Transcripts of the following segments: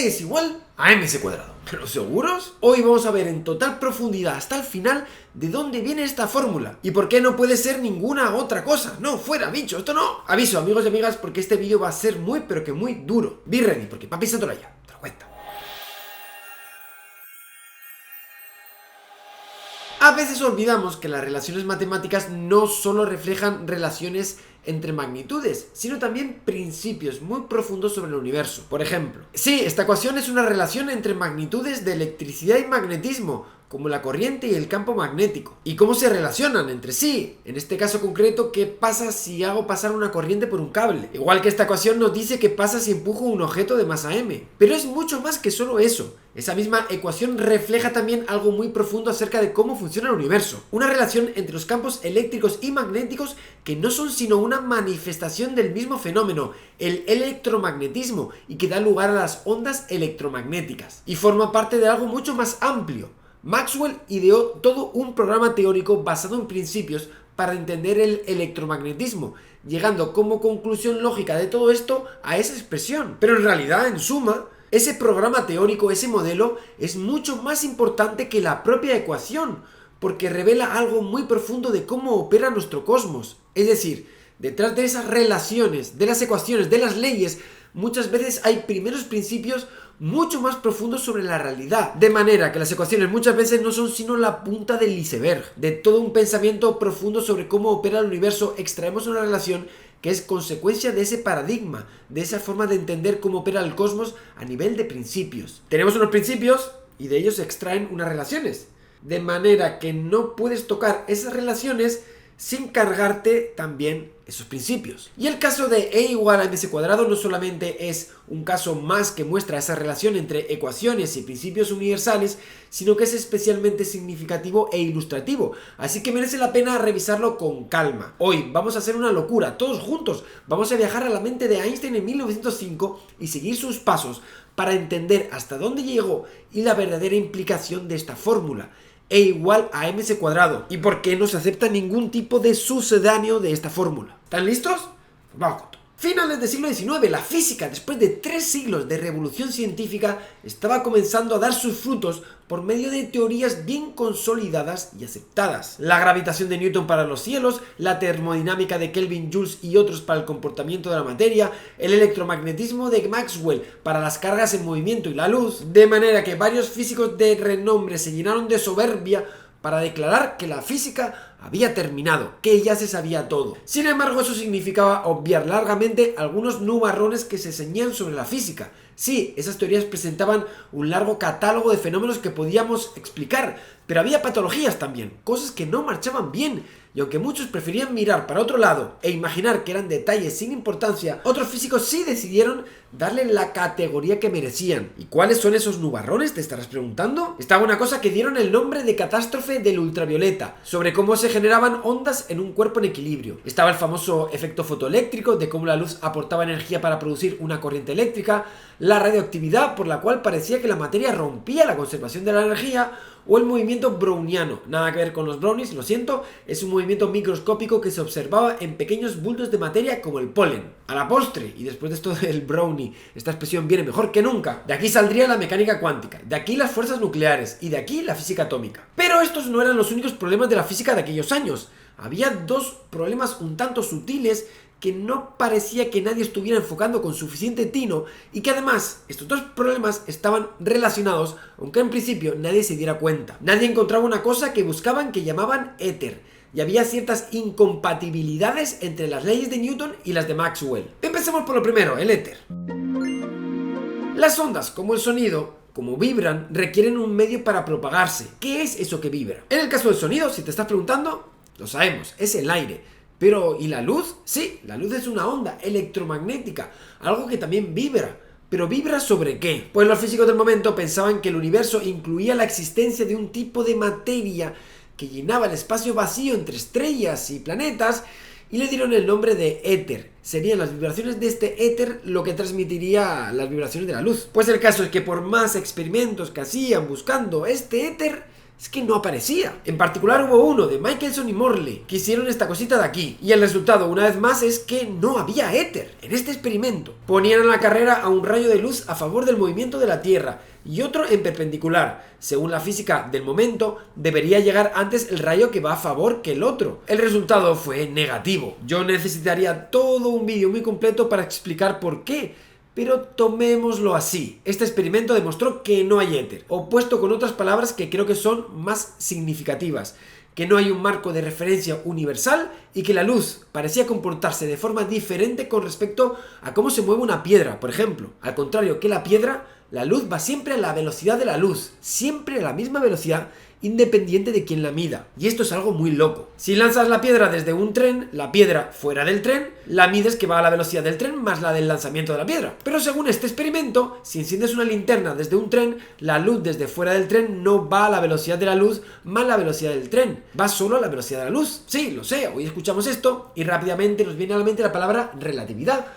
E es igual a mc cuadrado. ¿Pero seguros? Hoy vamos a ver en total profundidad hasta el final de dónde viene esta fórmula y por qué no puede ser ninguna otra cosa. No, fuera, bicho, esto no. Aviso, amigos y amigas, porque este vídeo va a ser muy, pero que muy duro. Be ready, porque papi se ya, te lo cuento. A veces olvidamos que las relaciones matemáticas no solo reflejan relaciones entre magnitudes, sino también principios muy profundos sobre el universo. Por ejemplo, sí, esta ecuación es una relación entre magnitudes de electricidad y magnetismo, como la corriente y el campo magnético. ¿Y cómo se relacionan entre sí? En este caso concreto, ¿qué pasa si hago pasar una corriente por un cable? Igual que esta ecuación nos dice qué pasa si empujo un objeto de masa m. Pero es mucho más que solo eso. Esa misma ecuación refleja también algo muy profundo acerca de cómo funciona el universo. Una relación entre los campos eléctricos y magnéticos que no son sino una manifestación del mismo fenómeno, el electromagnetismo, y que da lugar a las ondas electromagnéticas. Y forma parte de algo mucho más amplio. Maxwell ideó todo un programa teórico basado en principios para entender el electromagnetismo, llegando como conclusión lógica de todo esto a esa expresión. Pero en realidad, en suma, ese programa teórico, ese modelo, es mucho más importante que la propia ecuación, porque revela algo muy profundo de cómo opera nuestro cosmos. Es decir, detrás de esas relaciones, de las ecuaciones, de las leyes, muchas veces hay primeros principios mucho más profundos sobre la realidad. De manera que las ecuaciones muchas veces no son sino la punta del iceberg. De todo un pensamiento profundo sobre cómo opera el universo, extraemos una relación que es consecuencia de ese paradigma, de esa forma de entender cómo opera el cosmos a nivel de principios. Tenemos unos principios y de ellos se extraen unas relaciones. De manera que no puedes tocar esas relaciones sin cargarte también esos principios. Y el caso de E igual a mc cuadrado no solamente es un caso más que muestra esa relación entre ecuaciones y principios universales, sino que es especialmente significativo e ilustrativo, así que merece la pena revisarlo con calma. Hoy vamos a hacer una locura, todos juntos, vamos a viajar a la mente de Einstein en 1905 y seguir sus pasos para entender hasta dónde llegó y la verdadera implicación de esta fórmula. E igual a mc cuadrado y por qué no se acepta ningún tipo de sucedáneo de esta fórmula. ¿Están listos? Vamos con todo. Finales del siglo XIX, la física, después de 3 siglos de revolución científica, estaba comenzando a dar sus frutos por medio de teorías bien consolidadas y aceptadas. La gravitación de Newton para los cielos, la termodinámica de Kelvin, Joule y otros para el comportamiento de la materia, el electromagnetismo de Maxwell para las cargas en movimiento y la luz, de manera que varios físicos de renombre se llenaron de soberbia para declarar que la física había terminado, que ya se sabía todo. Sin embargo, eso significaba obviar largamente algunos nubarrones que se ceñían sobre la física. Sí, esas teorías presentaban un largo catálogo de fenómenos que podíamos explicar, pero había patologías también, cosas que no marchaban bien. Y aunque muchos preferían mirar para otro lado e imaginar que eran detalles sin importancia, otros físicos sí decidieron darle la categoría que merecían. ¿Y cuáles son esos nubarrones? ¿Te estarás preguntando? Estaba una cosa que dieron el nombre de catástrofe del ultravioleta, sobre cómo se generaban ondas en un cuerpo en equilibrio. Estaba el famoso efecto fotoeléctrico, de cómo la luz aportaba energía para producir una corriente eléctrica, la radioactividad, por la cual parecía que la materia rompía la conservación de la energía, o el movimiento browniano. Nada que ver con los brownies, lo siento, es un movimiento microscópico que se observaba en pequeños bultos de materia como el polen. A la postre, y después de esto del brownie, esta expresión viene mejor que nunca. De aquí saldría la mecánica cuántica, de aquí las fuerzas nucleares y de aquí la física atómica. Pero estos no eran los únicos problemas de la física de aquellos años. Había 2 problemas un tanto sutiles que no parecía que nadie estuviera enfocando con suficiente tino y que además estos 2 problemas estaban relacionados, aunque en principio nadie se diera cuenta. Nadie encontraba una cosa que buscaban que llamaban éter, y había ciertas incompatibilidades entre las leyes de Newton y las de Maxwell. Empecemos por lo primero, el éter. Las ondas, como el sonido, como vibran, requieren un medio para propagarse. ¿Qué es eso que vibra? En el caso del sonido, si te estás preguntando, lo sabemos, es el aire. Pero, ¿y la luz? Sí, la luz es una onda electromagnética, algo que también vibra. ¿Pero vibra sobre qué? Pues los físicos del momento pensaban que el universo incluía la existencia de un tipo de materia que llenaba el espacio vacío entre estrellas y planetas y le dieron el nombre de éter. Serían las vibraciones de este éter lo que transmitiría las vibraciones de la luz. Pues el caso es que por más experimentos que hacían buscando este éter, es que no aparecía. En particular hubo uno de Michelson y Morley que hicieron esta cosita de aquí, y el resultado una vez más es que no había éter. En este experimento ponían en la carrera a un rayo de luz a favor del movimiento de la Tierra y otro en perpendicular. Según la física del momento, debería llegar antes el rayo que va a favor que el otro. El resultado fue negativo. Yo necesitaría todo un vídeo muy completo para explicar por qué, pero tomémoslo así. Este experimento demostró que no hay éter, o puesto con otras palabras que creo que son más significativas, que no hay un marco de referencia universal y que la luz parecía comportarse de forma diferente con respecto a cómo se mueve una piedra, por ejemplo. Al contrario que la piedra, la luz va siempre a la velocidad de la luz, siempre a la misma velocidad, independiente de quién la mida. Y esto es algo muy loco. Si lanzas la piedra desde un tren, la piedra fuera del tren, la mides que va a la velocidad del tren más la del lanzamiento de la piedra. Pero según este experimento, si enciendes una linterna desde un tren, la luz desde fuera del tren no va a la velocidad de la luz más la velocidad del tren, va solo a la velocidad de la luz. Sí, lo sé, hoy escuchamos esto y rápidamente nos viene a la mente la palabra relatividad.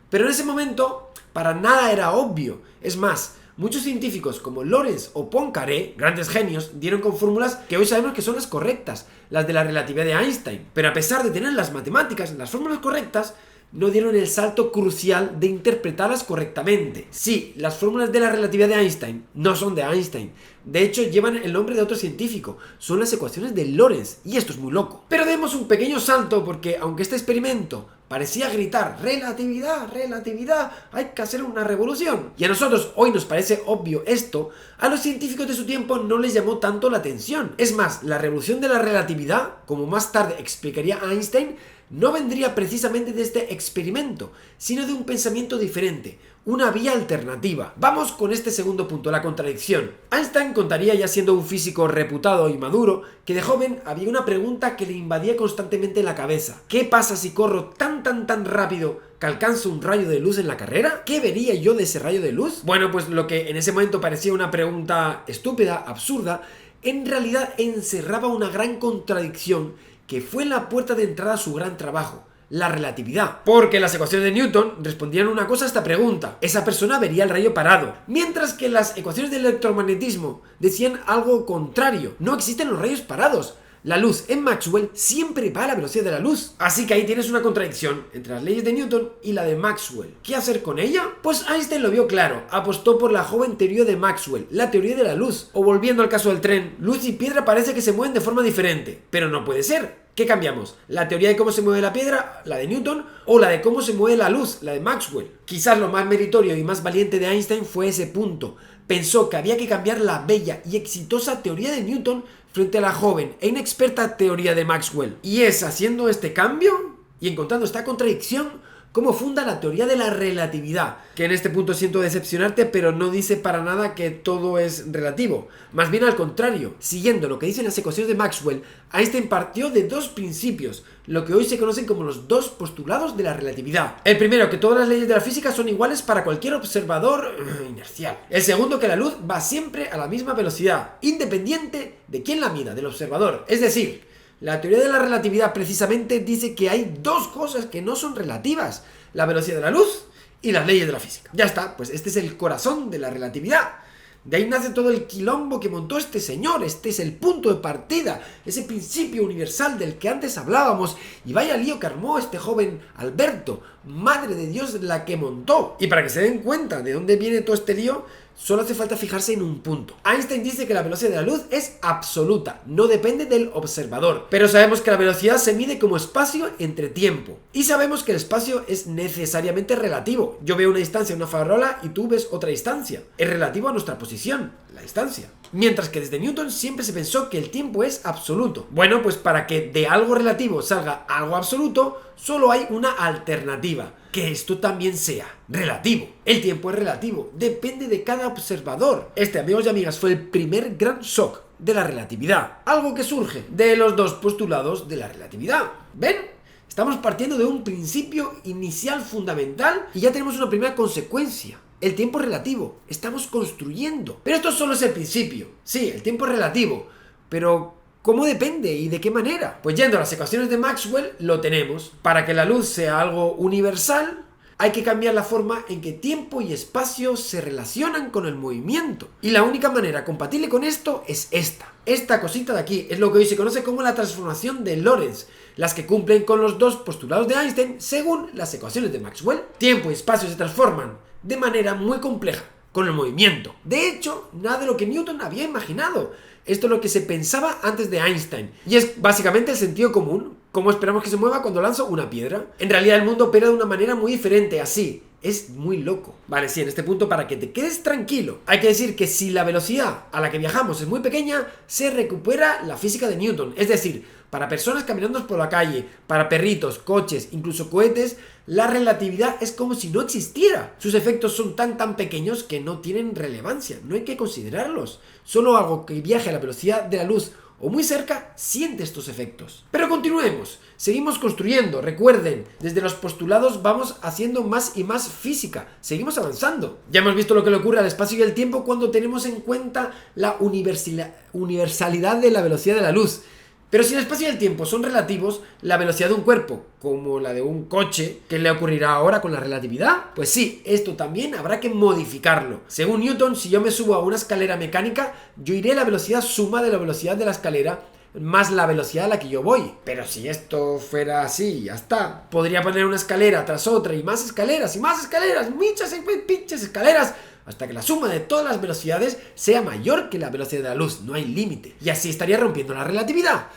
Pero en ese momento, para nada era obvio. Es más, muchos científicos como Lorentz o Poincaré, grandes genios, dieron con fórmulas que hoy sabemos que son las correctas, las de la relatividad de Einstein. Pero a pesar de tener las matemáticas, las fórmulas correctas, no dieron el salto crucial de interpretarlas correctamente. Sí, las fórmulas de la relatividad de Einstein no son de Einstein. De hecho, llevan el nombre de otro científico. Son las ecuaciones de Lorentz, y esto es muy loco. Pero demos un pequeño salto porque, aunque este experimento parecía gritar relatividad, relatividad, hay que hacer una revolución, y a nosotros hoy nos parece obvio esto, a los científicos de su tiempo no les llamó tanto la atención. Es más, la revolución de la relatividad, como más tarde explicaría Einstein, no vendría precisamente de este experimento, sino de un pensamiento diferente, una vía alternativa. Vamos con este segundo punto, la contradicción. Einstein contaría, ya siendo un físico reputado y maduro, que de joven había una pregunta que le invadía constantemente la cabeza. ¿Qué pasa si corro tan rápido que alcanzo un rayo de luz en la carrera? ¿Qué vería yo de ese rayo de luz? Bueno, pues lo que en ese momento parecía una pregunta estúpida, absurda, en realidad encerraba una gran contradicción que fue la puerta de entrada a su gran trabajo, la relatividad. Porque las ecuaciones de Newton respondían una cosa a esta pregunta: esa persona vería el rayo parado. Mientras que las ecuaciones del electromagnetismo decían algo contrario: no existen los rayos parados. La luz en Maxwell siempre va a la velocidad de la luz. Así que ahí tienes una contradicción entre las leyes de Newton y la de Maxwell. ¿Qué hacer con ella? Pues Einstein lo vio claro. Apostó por la joven teoría de Maxwell, la teoría de la luz. O volviendo al caso del tren, luz y piedra parece que se mueven de forma diferente. Pero no puede ser. ¿Qué cambiamos? ¿La teoría de cómo se mueve la piedra, la de Newton, o la de cómo se mueve la luz, la de Maxwell? Quizás lo más meritorio y más valiente de Einstein fue ese punto. Pensó que había que cambiar la bella y exitosa teoría de Newton frente a la joven e inexperta teoría de Maxwell. Y es haciendo este cambio y encontrando esta contradicción cómo funda la teoría de la relatividad, que en este punto siento decepcionarte, pero no dice para nada que todo es relativo. Más bien al contrario, siguiendo lo que dicen las ecuaciones de Maxwell, Einstein partió de dos principios, lo que hoy se conocen como los dos postulados de la relatividad. El primero, que todas las leyes de la física son iguales para cualquier observador inercial. El segundo, que la luz va siempre a la misma velocidad, independiente de quién la mida, del observador. Es decir, la teoría de la relatividad precisamente dice que hay dos cosas que no son relativas: la velocidad de la luz y las leyes de la física. Ya está, pues este es el corazón de la relatividad. De ahí nace todo el quilombo que montó este señor. Este es el punto de partida, ese principio universal del que antes hablábamos. Y vaya lío que armó este joven Alberto, madre de Dios la que montó. Y para que se den cuenta de dónde viene todo este lío, solo hace falta fijarse en un punto. Einstein dice que la velocidad de la luz es absoluta, no depende del observador. Pero sabemos que la velocidad se mide como espacio entre tiempo. Y sabemos que el espacio es necesariamente relativo. Yo veo una distancia en una farola y tú ves otra distancia. Es relativo a nuestra posición, la distancia. Mientras que desde Newton siempre se pensó que el tiempo es absoluto. Bueno, pues para que de algo relativo salga algo absoluto, solo hay una alternativa: que esto también sea relativo. El tiempo es relativo, depende de cada observador. Este, amigos y amigas, fue el primer gran shock de la relatividad. Algo que surge de los dos postulados de la relatividad. ¿Ven? Estamos partiendo de un principio inicial fundamental y ya tenemos una primera consecuencia. El tiempo es relativo, estamos construyendo. Pero esto solo es el principio. Sí, el tiempo es relativo, pero ¿cómo depende y de qué manera? Pues yendo a las ecuaciones de Maxwell lo tenemos. Para que la luz sea algo universal, Hay que cambiar la forma en que tiempo y espacio se relacionan con el movimiento. Y la única manera compatible con esto es esta. Esta cosita de aquí es lo que hoy se conoce como la transformación de Lorentz, las que cumplen con los dos postulados de Einstein según las ecuaciones de Maxwell. Tiempo y espacio se transforman de manera muy compleja con el movimiento. De hecho, nada de lo que Newton había imaginado. Esto es lo que se pensaba antes de Einstein. Y es básicamente el sentido común. ¿Cómo esperamos que se mueva cuando lanzo una piedra? En realidad el mundo opera de una manera muy diferente, así. Es muy loco. Vale, sí, en este punto, para que te quedes tranquilo, hay que decir que si la velocidad a la que viajamos es muy pequeña, se recupera la física de Newton. Es decir, para personas caminando por la calle, para perritos, coches, incluso cohetes, la relatividad es como si no existiera. Sus efectos son tan pequeños que no tienen relevancia, no hay que considerarlos. Solo algo que viaje a la velocidad de la luz o muy cerca siente estos efectos. Pero continuemos, seguimos construyendo. Recuerden, desde los postulados vamos haciendo más y más física, seguimos avanzando. Ya hemos visto lo que le ocurre al espacio y al tiempo cuando tenemos en cuenta la universalidad de la velocidad de la luz. Pero si el espacio y el tiempo son relativos, la velocidad de un cuerpo, como la de un coche, ¿qué le ocurrirá ahora con la relatividad? Pues sí, esto también habrá que modificarlo. Según Newton, si yo me subo a una escalera mecánica, yo iré a la velocidad suma de la velocidad de la escalera más la velocidad a la que yo voy. Pero si esto fuera así, ya está. Podría poner una escalera tras otra y más escaleras, muchas pinches escaleras, hasta que la suma de todas las velocidades sea mayor que la velocidad de la luz. No hay límite. Y así estaría rompiendo la relatividad.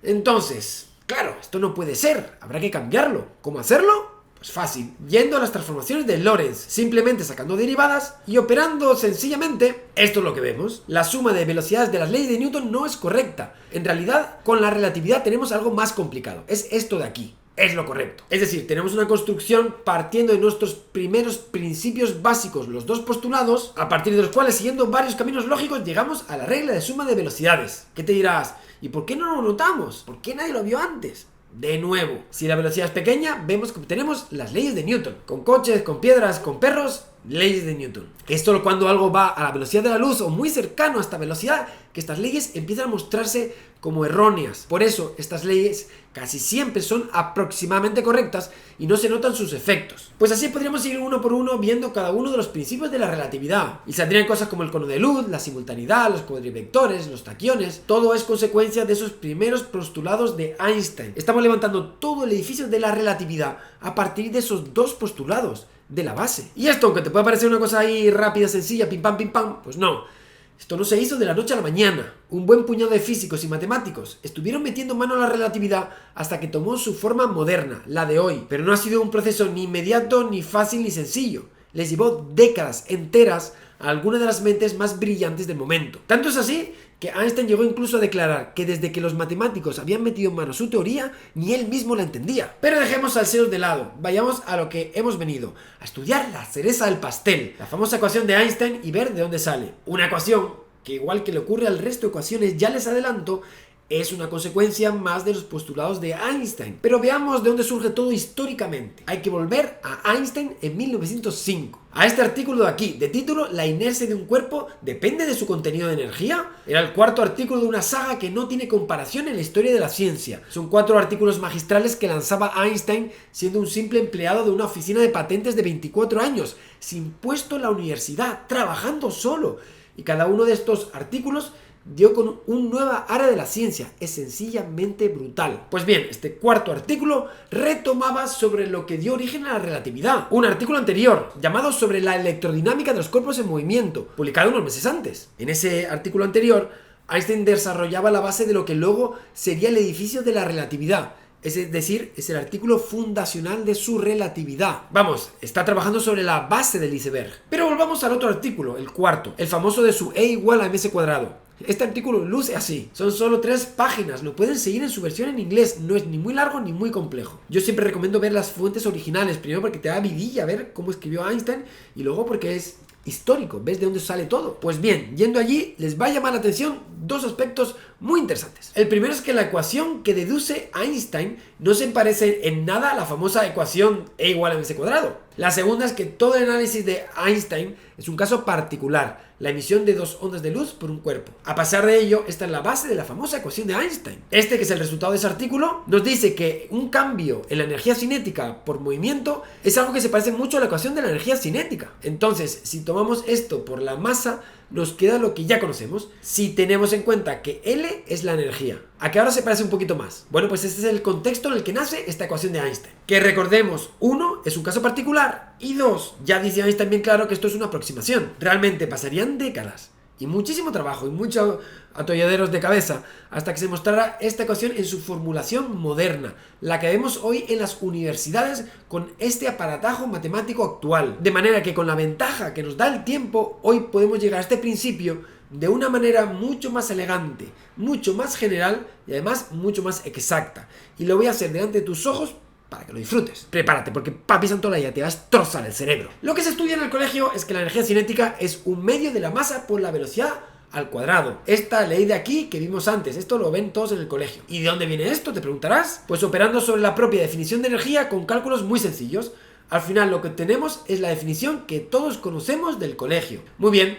Entonces, claro, esto no puede ser. Habrá que cambiarlo. ¿Cómo hacerlo? Pues fácil, yendo a las transformaciones de Lorentz, simplemente sacando derivadas y operando sencillamente. Esto es lo que vemos. La suma de velocidades de las leyes de Newton no es correcta. En realidad, con la relatividad tenemos algo más complicado. Es esto de aquí. Es lo correcto. Es decir, tenemos una construcción partiendo de nuestros primeros principios básicos, los dos postulados, a partir de los cuales, siguiendo varios caminos lógicos, llegamos a la regla de suma de velocidades. ¿Qué te dirás? ¿Y por qué no lo notamos? ¿Por qué nadie lo vio antes? De nuevo, si la velocidad es pequeña, vemos que obtenemos las leyes de Newton. Con coches, con piedras, con perros, leyes de Newton. Es solo cuando algo va a la velocidad de la luz o muy cercano a esta velocidad que estas leyes empiezan a mostrarse como erróneas. Por eso, estas leyes casi siempre son aproximadamente correctas y no se notan sus efectos. Pues así podríamos ir uno por uno viendo cada uno de los principios de la relatividad. Y saldrían cosas como el cono de luz, la simultaneidad, los cuadrivectores, los taquiones. Todo es consecuencia de esos primeros postulados de Einstein. Estamos levantando todo el edificio de la relatividad a partir de esos dos postulados de la base. Y esto, aunque te pueda parecer una cosa ahí rápida, sencilla, pim pam, pues no. Esto no se hizo de la noche a la mañana. Un buen puñado de físicos y matemáticos estuvieron metiendo mano a la relatividad hasta que tomó su forma moderna, la de hoy. Pero no ha sido un proceso ni inmediato, ni fácil, ni sencillo. Les llevó décadas enteras a algunas de las mentes más brillantes del momento. Tanto es así que Einstein llegó incluso a declarar que desde que los matemáticos habían metido en mano su teoría, ni él mismo la entendía. Pero dejemos salseos de lado, vayamos a lo que hemos venido, a estudiar la cereza del pastel, la famosa ecuación de Einstein y ver de dónde sale. Una ecuación que, igual que le ocurre al resto de ecuaciones, ya les adelanto, es una consecuencia más de los postulados de Einstein. Pero veamos de dónde surge todo históricamente. Hay que volver a Einstein en 1905. A este artículo de aquí, de título ¿La inercia de un cuerpo depende de su contenido de energía? Era el cuarto artículo de una saga que no tiene comparación en la historia de la ciencia. Son 4 artículos magistrales que lanzaba Einstein siendo un simple empleado de una oficina de patentes de 24 años, sin puesto en la universidad, trabajando solo. Y cada uno de estos artículos dio con una nueva área de la ciencia. Es sencillamente brutal. Pues bien, este cuarto artículo retomaba sobre lo que dio origen a la relatividad. Un artículo anterior, llamado sobre la electrodinámica de los cuerpos en movimiento, publicado unos meses antes. En ese artículo anterior, Einstein desarrollaba la base de lo que luego sería el edificio de la relatividad. Es decir, es el artículo fundacional de su relatividad. Vamos, está trabajando sobre la base del iceberg. Pero volvamos al otro artículo, el cuarto, el famoso de su E igual a mc cuadrado. Este artículo luce así, son solo 3 páginas, lo pueden seguir en su versión en inglés, no es ni muy largo ni muy complejo. Yo siempre recomiendo ver las fuentes originales, primero porque te da vidilla ver cómo escribió Einstein y luego porque es histórico, ves de dónde sale todo. Pues bien, yendo allí les va a llamar la atención 2 aspectos muy interesantes. El primero es que la ecuación que deduce Einstein no se parece en nada a la famosa ecuación E igual a mc cuadrado. La segunda es que todo el análisis de Einstein es un caso particular, la emisión de dos ondas de luz por un cuerpo. A pesar de ello, esta es la base de la famosa ecuación de Einstein. Este, que es el resultado de ese artículo, nos dice que un cambio en la energía cinética por movimiento es algo que se parece mucho a la ecuación de la energía cinética. Entonces, si tomamos esto por la masa, nos queda lo que ya conocemos, si tenemos en cuenta que L es la energía. ¿A qué ahora se parece un poquito más? Bueno, pues este es el contexto en el que nace esta ecuación de Einstein. Que recordemos, 1 es un caso particular y 2, ya dice Einstein bien claro que esto es una aproximación. Realmente pasarían décadas y muchísimo trabajo y muchos atolladeros de cabeza hasta que se mostrara esta ecuación en su formulación moderna, la que vemos hoy en las universidades con este aparatajo matemático actual. De manera que con la ventaja que nos da el tiempo, hoy podemos llegar a este principio de una manera mucho más elegante, mucho más general y además mucho más exacta. Y lo voy a hacer delante de tus ojos para que lo disfrutes. Prepárate, porque papi Santola ya te va a destrozar el cerebro. Lo que se estudia en el colegio es que la energía cinética es un medio de la masa por la velocidad al cuadrado. Esta ley de aquí que vimos antes, esto lo ven todos en el colegio. ¿Y de dónde viene esto? Te preguntarás. Pues operando sobre la propia definición de energía con cálculos muy sencillos. Al final lo que tenemos es la definición que todos conocemos del colegio. Muy bien,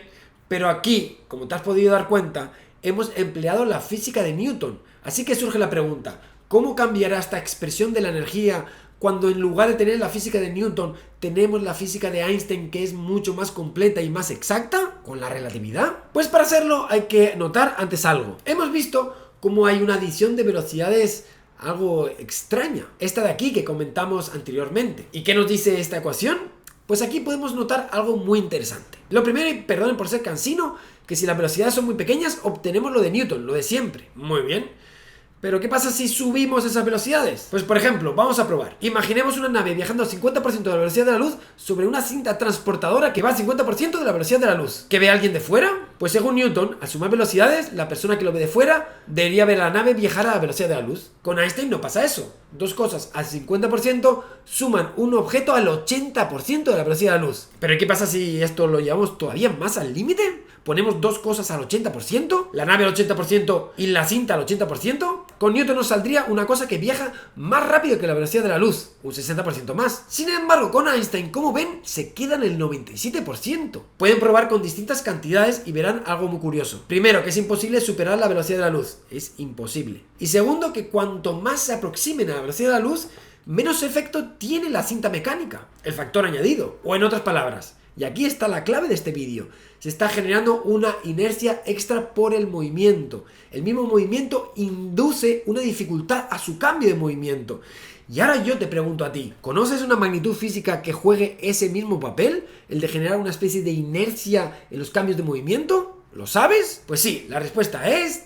pero aquí, como te has podido dar cuenta, hemos empleado la física de Newton. Así que surge la pregunta: ¿cómo cambiará esta expresión de la energía cuando en lugar de tener la física de Newton tenemos la física de Einstein, que es mucho más completa y más exacta con la relatividad? Pues para hacerlo hay que notar antes algo. Hemos visto cómo hay una adición de velocidades algo extraña, esta de aquí que comentamos anteriormente. ¿Y qué nos dice esta ecuación? Pues aquí podemos notar algo muy interesante. Lo primero, y perdonen por ser cansino, que si las velocidades son muy pequeñas obtenemos lo de Newton, lo de siempre. Muy bien. Pero ¿qué pasa si subimos esas velocidades? Pues por ejemplo, vamos a probar. Imaginemos una nave viajando al 50% de la velocidad de la luz sobre una cinta transportadora que va al 50% de la velocidad de la luz. ¿Qué ve alguien de fuera? Pues según Newton, al sumar velocidades, la persona que lo ve de fuera debería ver a la nave viajar a la velocidad de la luz. Con Einstein no pasa eso. Dos cosas al 50% suman un objeto al 80% de la velocidad de la luz. ¿Pero qué pasa si esto lo llevamos todavía más al límite? ¿Ponemos dos cosas al 80%? ¿La nave al 80% y la cinta al 80%? Con Newton nos saldría una cosa que viaja más rápido que la velocidad de la luz, un 60% más. Sin embargo, con Einstein, como ven, se queda en el 97%. Pueden probar con distintas cantidades y verán algo muy curioso. Primero, que es imposible superar la velocidad de la luz. Es imposible. Y segundo, que cuanto más se aproximen a la velocidad de la luz, menos efecto tiene la cinta mecánica, el factor añadido. O en otras palabras, y aquí está la clave de este vídeo, se está generando una inercia extra por el movimiento. El mismo movimiento induce una dificultad a su cambio de movimiento. Y ahora yo te pregunto a ti, ¿conoces una magnitud física que juegue ese mismo papel? El de generar una especie de inercia en los cambios de movimiento. ¿Lo sabes? Pues sí, la respuesta es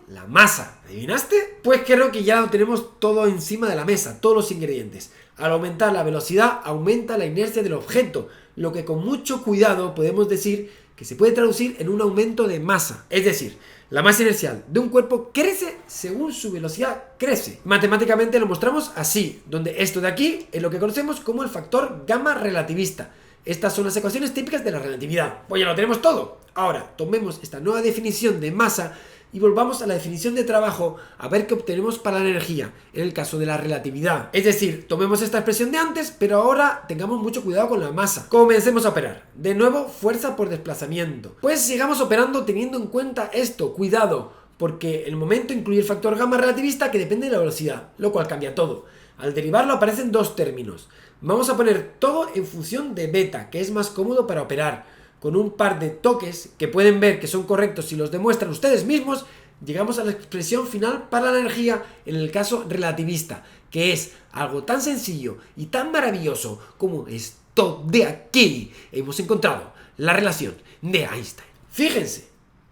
la masa. ¿Adivinaste? Pues creo que ya lo tenemos todo encima de la mesa, todos los ingredientes. Al aumentar la velocidad, aumenta la inercia del objeto, lo que con mucho cuidado podemos decir que se puede traducir en un aumento de masa. Es decir, la masa inercial de un cuerpo crece según su velocidad crece. Matemáticamente lo mostramos así, donde esto de aquí es lo que conocemos como el factor gamma relativista. Estas son las ecuaciones típicas de la relatividad. Pues ya lo tenemos todo. Ahora, tomemos esta nueva definición de masa y volvamos a la definición de trabajo a ver qué obtenemos para la energía, en el caso de la relatividad. Es decir, tomemos esta expresión de antes, pero ahora tengamos mucho cuidado con la masa. Comencemos a operar. De nuevo, fuerza por desplazamiento. Pues sigamos operando teniendo en cuenta esto. Cuidado, porque el momento incluye el factor gamma relativista que depende de la velocidad, lo cual cambia todo. Al derivarlo aparecen dos términos. Vamos a poner todo en función de beta, que es más cómodo para operar. Con un par de toques que pueden ver que son correctos si los demuestran ustedes mismos, llegamos a la expresión final para la energía en el caso relativista, que es algo tan sencillo y tan maravilloso como esto de aquí. Hemos encontrado la relación de Einstein. Fíjense,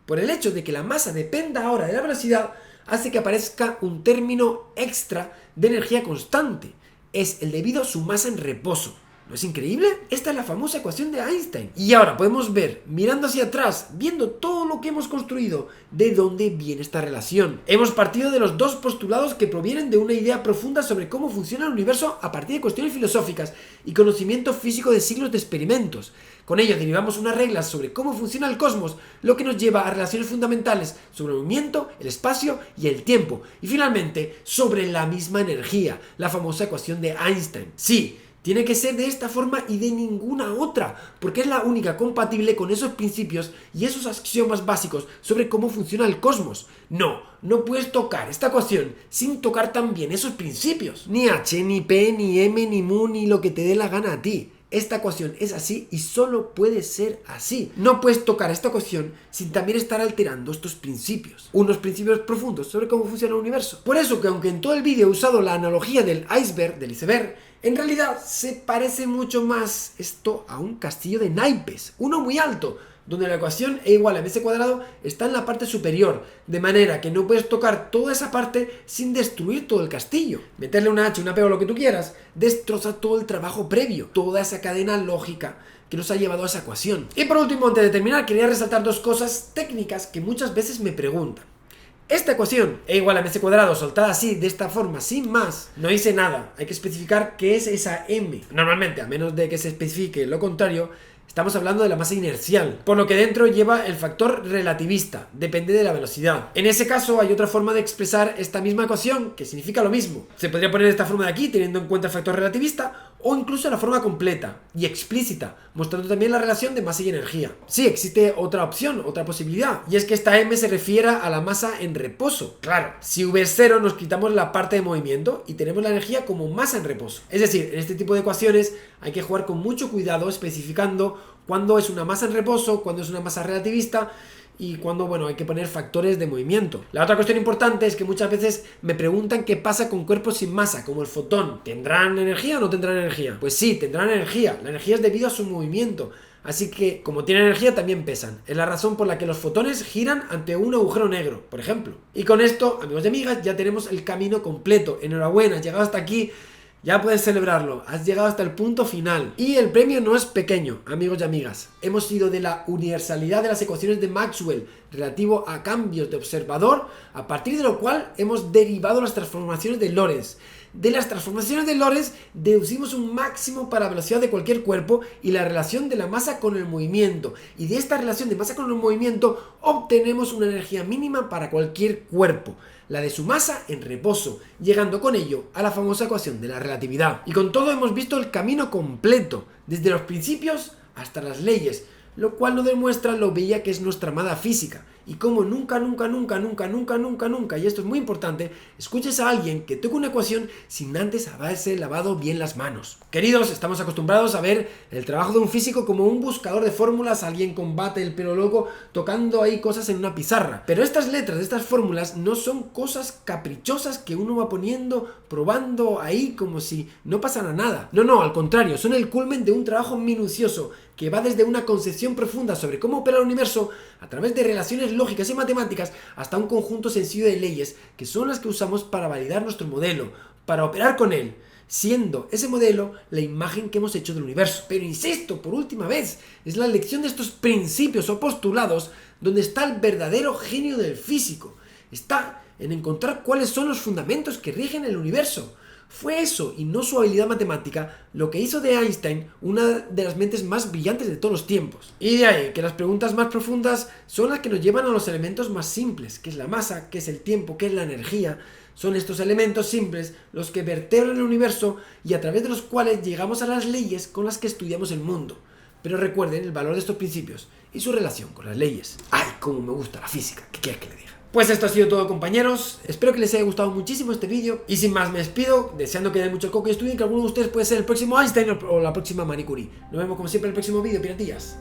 por el hecho de que la masa dependa ahora de la velocidad, hace que aparezca un término extra de energía constante. Es el debido a su masa en reposo. ¿No es increíble? Esta es la famosa ecuación de Einstein. Y ahora podemos ver, mirando hacia atrás, viendo todo lo que hemos construido, de dónde viene esta relación. Hemos partido de los dos postulados que provienen de una idea profunda sobre cómo funciona el universo a partir de cuestiones filosóficas y conocimiento físico de siglos de experimentos. Con ello derivamos unas reglas sobre cómo funciona el cosmos, lo que nos lleva a relaciones fundamentales sobre el movimiento, el espacio y el tiempo. Y finalmente, sobre la misma energía, la famosa ecuación de Einstein. Sí, tiene que ser de esta forma y de ninguna otra, porque es la única compatible con esos principios y esos axiomas básicos sobre cómo funciona el cosmos. No puedes tocar esta ecuación sin tocar también esos principios. Ni H, ni P, ni M, ni mu, ni lo que te dé la gana a ti. Esta ecuación es así y solo puede ser así. No puedes tocar esta ecuación sin también estar alterando estos principios. Unos principios profundos sobre cómo funciona el universo. Por eso que aunque en todo el vídeo he usado la analogía del iceberg, en realidad se parece mucho más esto a un castillo de naipes, uno muy alto, donde la ecuación E igual a mc cuadrado está en la parte superior, de manera que no puedes tocar toda esa parte sin destruir todo el castillo. Meterle una H, una P o lo que tú quieras, destroza todo el trabajo previo, toda esa cadena lógica que nos ha llevado a esa ecuación. Y por último, antes de terminar, quería resaltar dos cosas técnicas que muchas veces me preguntan. Esta ecuación, E igual a mc cuadrado, soltada así, de esta forma, sin más, no dice nada. Hay que especificar qué es esa M. Normalmente, a menos de que se especifique lo contrario, estamos hablando de la masa inercial, por lo que dentro lleva el factor relativista, depende de la velocidad. En ese caso hay otra forma de expresar esta misma ecuación que significa lo mismo. Se podría poner esta forma de aquí teniendo en cuenta el factor relativista, o incluso la forma completa y explícita, mostrando también la relación de masa y energía. Sí, existe otra opción, otra posibilidad, y es que esta M se refiera a la masa en reposo. Claro, si V es 0 nos quitamos la parte de movimiento y tenemos la energía como masa en reposo. Es decir, en este tipo de ecuaciones hay que jugar con mucho cuidado especificando cuándo es una masa en reposo, cuándo es una masa relativista y cuando, hay que poner factores de movimiento. La otra cuestión importante es que muchas veces me preguntan qué pasa con cuerpos sin masa, como el fotón. ¿Tendrán energía o no tendrán energía? Pues sí, tendrán energía. La energía es debido a su movimiento. Así que, como tienen energía, también pesan. Es la razón por la que los fotones giran ante un agujero negro, por ejemplo. Y con esto, amigos y amigas, ya tenemos el camino completo. Enhorabuena, has llegado hasta aquí. Ya puedes celebrarlo, has llegado hasta el punto final. Y el premio no es pequeño, amigos y amigas. Hemos ido de la universalidad de las ecuaciones de Maxwell relativo a cambios de observador, a partir de lo cual hemos derivado las transformaciones de Lorentz. De las transformaciones de Lorentz deducimos un máximo para la velocidad de cualquier cuerpo y la relación de la masa con el movimiento. Y de esta relación de masa con el movimiento obtenemos una energía mínima para cualquier cuerpo, la de su masa en reposo, llegando con ello a la famosa ecuación de la relatividad. Y con todo hemos visto el camino completo, desde los principios hasta las leyes, lo cual nos demuestra lo bella que es nuestra amada física y cómo nunca, y esto es muy importante, escuches a alguien que toque una ecuación sin antes haberse lavado bien las manos. Queridos, estamos acostumbrados a ver el trabajo de un físico como un buscador de fórmulas, alguien con bate, el pelo loco, tocando ahí cosas en una pizarra. Pero estas letras de estas fórmulas no son cosas caprichosas que uno va poniendo, probando ahí como si no pasara nada. No, al contrario, son el culmen de un trabajo minucioso que va desde una concepción profunda sobre cómo opera el universo a través de relaciones lógicas y matemáticas hasta un conjunto sencillo de leyes que son las que usamos para validar nuestro modelo, para operar con él, siendo ese modelo la imagen que hemos hecho del universo. Pero insisto, por última vez, es la elección de estos principios o postulados donde está el verdadero genio del físico. Está en encontrar cuáles son los fundamentos que rigen el universo. Fue eso, y no su habilidad matemática, lo que hizo de Einstein una de las mentes más brillantes de todos los tiempos. Y de ahí que las preguntas más profundas son las que nos llevan a los elementos más simples, que es la masa, que es el tiempo, que es la energía. Son estos elementos simples los que vertebran el universo y a través de los cuales llegamos a las leyes con las que estudiamos el mundo. Pero recuerden el valor de estos principios y su relación con las leyes. ¡Ay, cómo me gusta la física! ¿Qué quieres que le diga? Pues esto ha sido todo, compañeros. Espero que les haya gustado muchísimo este vídeo. Y sin más me despido, deseando que den mucho coco y estudien, que alguno de ustedes puede ser el próximo Einstein o la próxima Marie Curie. Nos vemos como siempre en el próximo vídeo, piratillas.